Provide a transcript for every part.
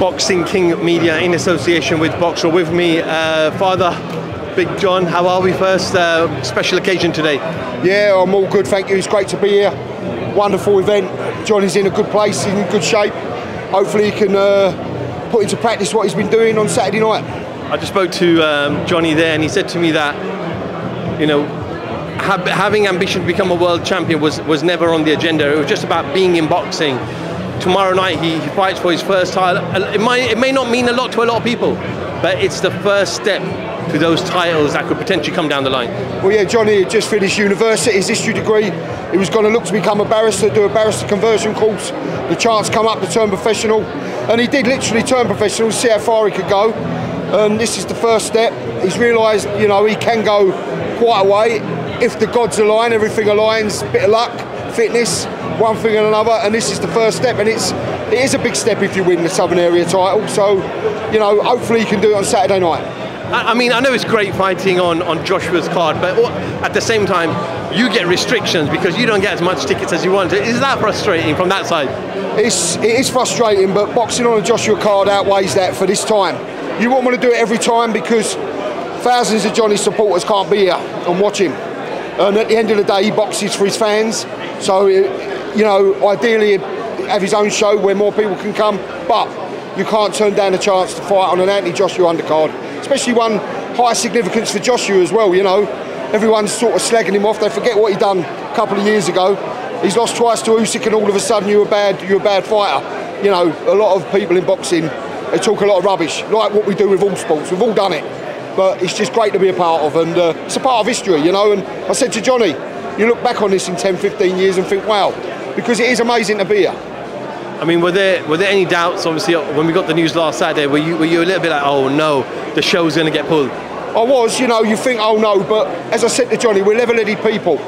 Boxing King Media in association with Boxer. With me, Father Big John. How are we? First special occasion today. Yeah, I'm all good, thank you. It's great to be here. Wonderful event. Johnny's in a good place, in good shape. Hopefully he can put into practice what he's been doing on Saturday night. I just spoke to Johnny there, and he said to me that, you know, having ambition to become a world champion was never on the agenda. It was just about being in boxing. Tomorrow night he fights for his first title. It may not mean a lot to a lot of people, but it's the first step to those titles that could potentially come down the line. Well, yeah, Johnny had just finished university, his history degree. He was going to look to become a barrister, do a barrister conversion course. The chance come up to turn professional, and he did literally turn professional, see how far he could go. And this is the first step. He's realised, you know, he can go quite a way if the gods align, everything aligns, bit of luck, fitness, one thing and another, and this is the first step, and it is a big step if you win the Southern Area title. So, you know, hopefully you can do it on Saturday night. I mean, I know it's great fighting on Joshua's card, but at the same time, you get restrictions because you don't get as much tickets as you want. Is that frustrating from that side? It is frustrating, but boxing on a Joshua card outweighs that for this time. You won't want to do it every time because thousands of Johnny supporters can't be here and watch him. And at the end of the day, he boxes for his fans. So, you know, ideally have his own show where more people can come, but you can't turn down a chance to fight on an anti-Joshua undercard, especially one high significance for Joshua as well. You know, everyone's sort of slagging him off. They forget what he done a couple of years ago. He's lost twice to Usyk, and all of a sudden you're a bad fighter. You know, a lot of people in boxing, they talk a lot of rubbish, like what we do with all sports. We've all done it, but it's just great to be a part of, and it's a part of history, you know. And I said to Johnny, you look back on this in 10, 15 years and think, wow, because it is amazing to be here. I mean, were there any doubts, obviously, when we got the news last Saturday, were you a little bit like, oh no, the show's going to get pulled? I was, you know, you think, oh no, but as I said to Johnny, we're level-headed people.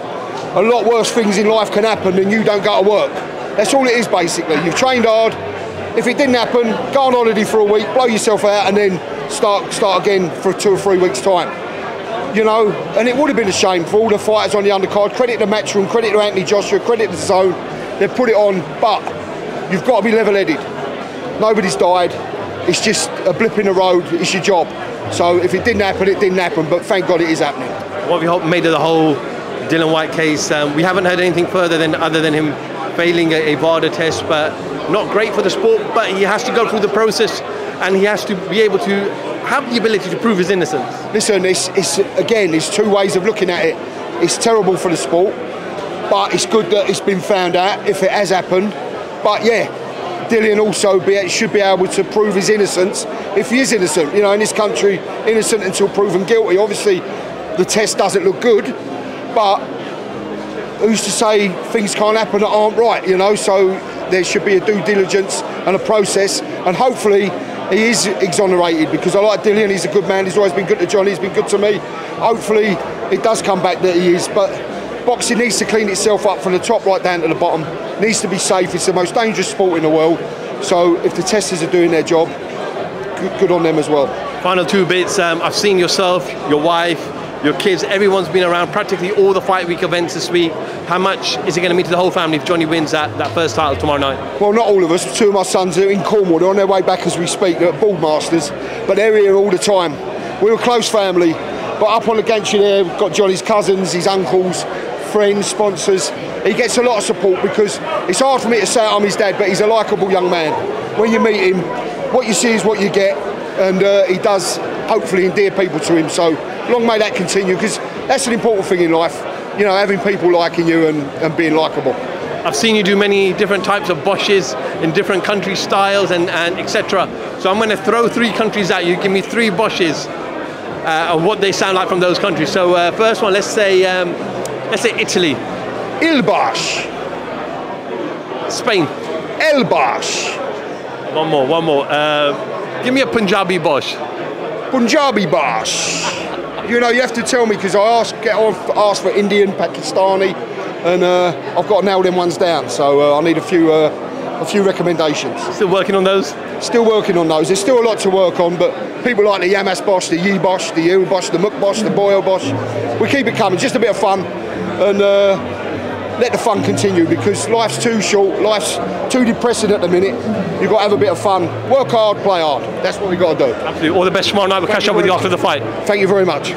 A lot worse things in life can happen than you don't go to work. That's all it is, basically. You've trained hard. If it didn't happen, go on holiday for a week, blow yourself out, and then start again for 2 or 3 weeks' time. You know, and it would have been a shame for all the fighters on the undercard. Credit to Matchroom, credit to Anthony Joshua, credit to Zone. They've put it on, but you've got to be level-headed. Nobody's died. It's just a blip in the road. It's your job. So if it didn't happen, it didn't happen. But thank God it is happening. What have you made of the whole Dillian Whyte case? We haven't heard anything further other than him failing a VADA test, but not great for the sport. But he has to go through the process, and he has to be able to have the ability to prove his innocence. Listen, it's two ways of looking at it. It's terrible for the sport, but it's good that it's been found out if it has happened. But yeah, Dillian also should be able to prove his innocence if he is innocent. You know, in this country, innocent until proven guilty. Obviously, the test doesn't look good, but who's to say things can't happen that aren't right, you know? So there should be a due diligence and a process, and hopefully he is exonerated, because I like Dillian, he's a good man, he's always been good to Johnny, he's been good to me. Hopefully it does come back that he is, but boxing needs to clean itself up from the top right down to the bottom. It needs to be safe. It's the most dangerous sport in the world. So if the testers are doing their job, good on them as well. Final 2 bits. I've seen yourself, your wife, your kids, everyone's been around practically all the Fight Week events this week. How much is it going to mean to the whole family if Johnny wins that first title tomorrow night? Well, not all of us. 2 of my sons are in Cornwall. They're on their way back as we speak. They're at Boardmasters, but they're here all the time. We're a close family, but up on the gantry there, we've got Johnny's cousins, his uncles, friends, sponsors. He gets a lot of support, because it's hard for me to say I'm his dad, but he's a likeable young man. When you meet him, what you see is what you get, and he does hopefully endear people to him. So long may that continue, because that's an important thing in life, you know, having people liking you and being likeable. I've seen you do many different types of boshes in different country styles and etc. So I'm going to throw 3 countries at you. Give me 3 boshes of what they sound like from those countries. So first one, let's say Italy. Il Bosch. Spain. El Bosch. One more. Give me a Punjabi bosh. Punjabi Bosch. You know, you have to tell me, because I asked for Indian, Pakistani, and I've got to nail them ones down. So I need a few recommendations. Still working on those? Still working on those. There's still a lot to work on, but people like the Yamas Bosch, the Yi Bosch, the Il Bosch, the Muk Bosch, the Boyle Bosch. We keep it coming, just a bit of fun. And let the fun continue, because life's too short, life's too depressing at the minute. You've got to have a bit of fun, work hard, play hard. That's what we've got to do. Absolutely. All the best tomorrow night. We'll catch up with you after the fight. Thank you very much.